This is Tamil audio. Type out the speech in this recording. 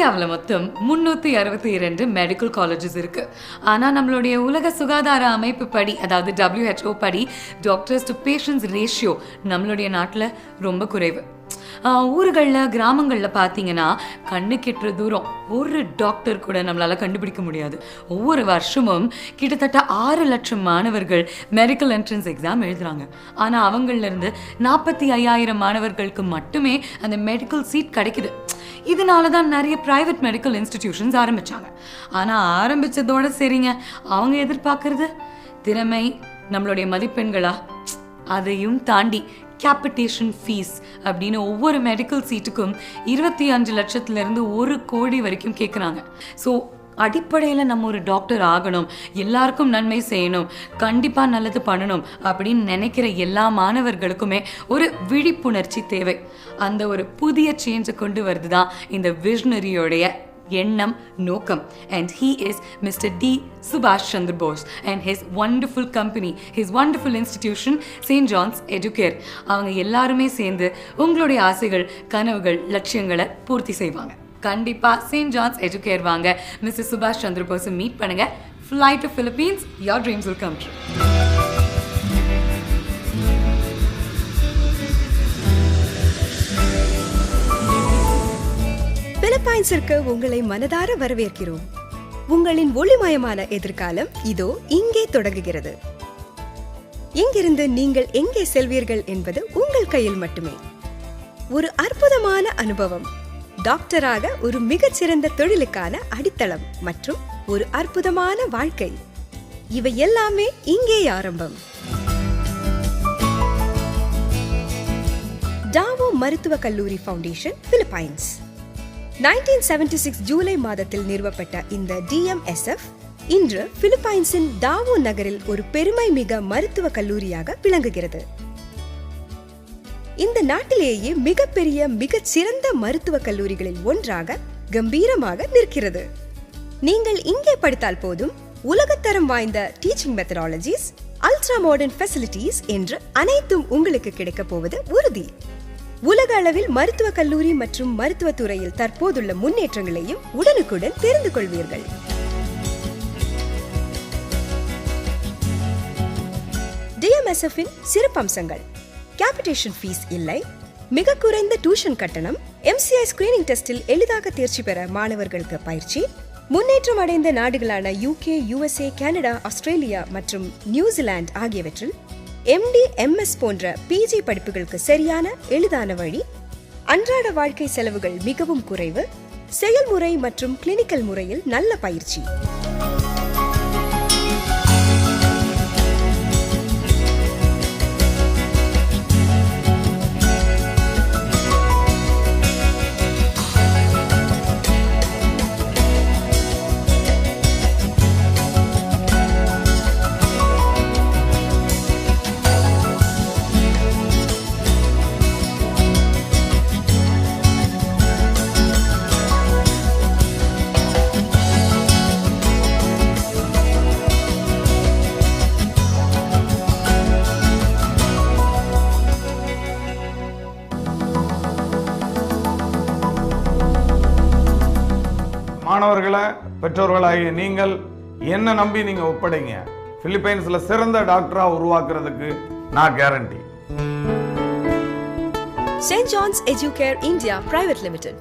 இந்தியாவில் மொத்தம் 362 மெடிக்கல் காலேஜஸ் இருக்கு. ஆனா நம்மளுடைய உலக சுகாதார அமைப்பு படி, அதாவது WHO படி, டாக்டர்ஸ் டு பேஷண்ட்ஸ் ரேஷியோ நம்மளுடைய நாட்டில் ரொம்ப குறைவு. ஊர்களில் கிராமங்களில் பார்த்தீங்கன்னா கண்ணு கெட்டுற தூரம் ஒரு டாக்டர் கூட நம்மளால் கண்டுபிடிக்க முடியாது. ஒவ்வொரு வருஷமும் கிட்டத்தட்ட 6 லட்சம் மாணவர்கள் மெடிக்கல் என்ட்ரன்ஸ் எக்ஸாம் எழுதுறாங்க. ஆனால் அவங்களிருந்து 45,000 மாணவர்களுக்கு மட்டுமே அந்த மெடிக்கல் சீட் கிடைக்குது. இதனால தான் நிறைய பிரைவேட் மெடிக்கல் இன்ஸ்டிடியூஷன்ஸ் ஆரம்பிச்சாங்க. ஆனால் ஆரம்பிச்சதோட சரிங்க, அவங்க எதிர்பார்க்கறது திறமை, நம்மளுடைய மதிப்பெண்களா? அதையும் தாண்டி கேபிட்டேஷன் ஃபீஸ் அப்படின்னு ஒவ்வொரு மெடிக்கல் சீட்டுக்கும் 25 லட்சத்திலிருந்து 1 கோடி வரைக்கும் கேட்குறாங்க. ஸோ அடிப்படையில் நம்ம ஒரு டாக்டர் ஆகணும், எல்லாருக்கும் நன்மை செய்யணும், கண்டிப்பாக நல்லது பண்ணணும் அப்படின்னு நினைக்கிற எல்லா மாணவர்களுக்குமே ஒரு விழிப்புணர்ச்சி தேவை. அந்த ஒரு புதிய சேஞ்சை கொண்டு வருது தான் இந்த விஷனரியோடைய எண்ணம், நோக்கம். And he is Mr. D. Subhash Chandra Bose and his wonderful company, his wonderful institution, St. John's Educare. அவங்க எல்லாருமே சேர்ந்து உங்களுடைய ஆசைகள், கனவுகள், லட்சியங்களை பூர்த்தி செய்வாங்க. கண்டிப்பா St. John's Educare வாங்க, Mr. Subhash Chandra Bose meet பண்ணுங்க. Fly to Philippines, your dreams will come true. பிலிப்பைன்ஸிற்கு உங்களை மனதார வரவேற்கிறோம். உங்களின் ஒளிமயமான எதிர்காலம் இதோ இங்கே தொடங்குகிறது. இங்கிருந்து நீங்கள் எங்கே செல்வீர்கள் என்பது உங்கள் கையில் மட்டுமே. ஒரு அற்புதமான அனுபவம், டாக்டராக ஒரு மிகச்சிறந்த தொழிலுக்கான அடித்தளம் மற்றும் ஒரு அற்புதமான வாழ்க்கை, இவை எல்லாமே இங்கே ஆரம்பம். டாவோ மருத்துவக் கல்லூரி ஃபவுண்டேஷன், பிலிப்பைன்ஸ். 1976 ஜூலை மாதத்தில் நிறுவப்பட்ட இந்த DMSF இன்று பிலிப்பைன்ஸின் டாவோ நகரில் ஒரு பெருமை மிக மருத்துவ கல்லூரியாக விளங்குகிறது. இந்த நாட்டிலேயே மிகப்பெரிய, மிகச்சிறந்த மருத்துவ கல்லூரிகளில் ஒன்றாக கம்பீரமாக நிற்கிறது. நீங்கள் இங்கே படித்தால் போதும், உலகத்தரம் வாய்ந்த teaching methodologies, ultra modern facilities என்று அனைத்தும் உங்களுக்கு கிடைக்க போவது உறுதி. உலக அளவில் மருத்துவ கல்லூரி மற்றும் மருத்துவத்துறையில் தற்போதுள்ள முன்னேற்றங்களையும் உடனுக்குடன் தெரிந்து கொள்வீர்கள். DMSF-இன் சிறப்பம்சங்கள்: கேபிட்டேஷன் ஃபீஸ் இல்லை, மிக குறைந்த டியூஷன் கட்டணம், MCI ஸ்கிரீனிங் டெஸ்டில் எளிதாக தேர்ச்சி பெற மாணவர்களுக்கு பயிற்சி, முன்னேற்றம் அடைந்த நாடுகளான UK, USA, கனடா, ஆஸ்திரேலியா மற்றும் நியூசிலாந்து ஆகியவற்றில் MD, MS போன்ற PG படிப்புகளுக்கு சரியான எளிதான வழி, அன்றாட வாழ்க்கை செலவுகள் மிகவும் குறைவு, செயல்முறை மற்றும் கிளினிக்கல் முறையில் நல்ல பயிற்சி. மாணவர்களை, பெற்றோர்களாகிய நீங்கள் என்ன நம்பி நீங்க ஒப்படைங்க. பிலிப்பைன்ஸ்ல சிறந்த டாக்டரா உருவாக்குறதுக்கு நான் guarantee. St. John's Educare India Private Limited.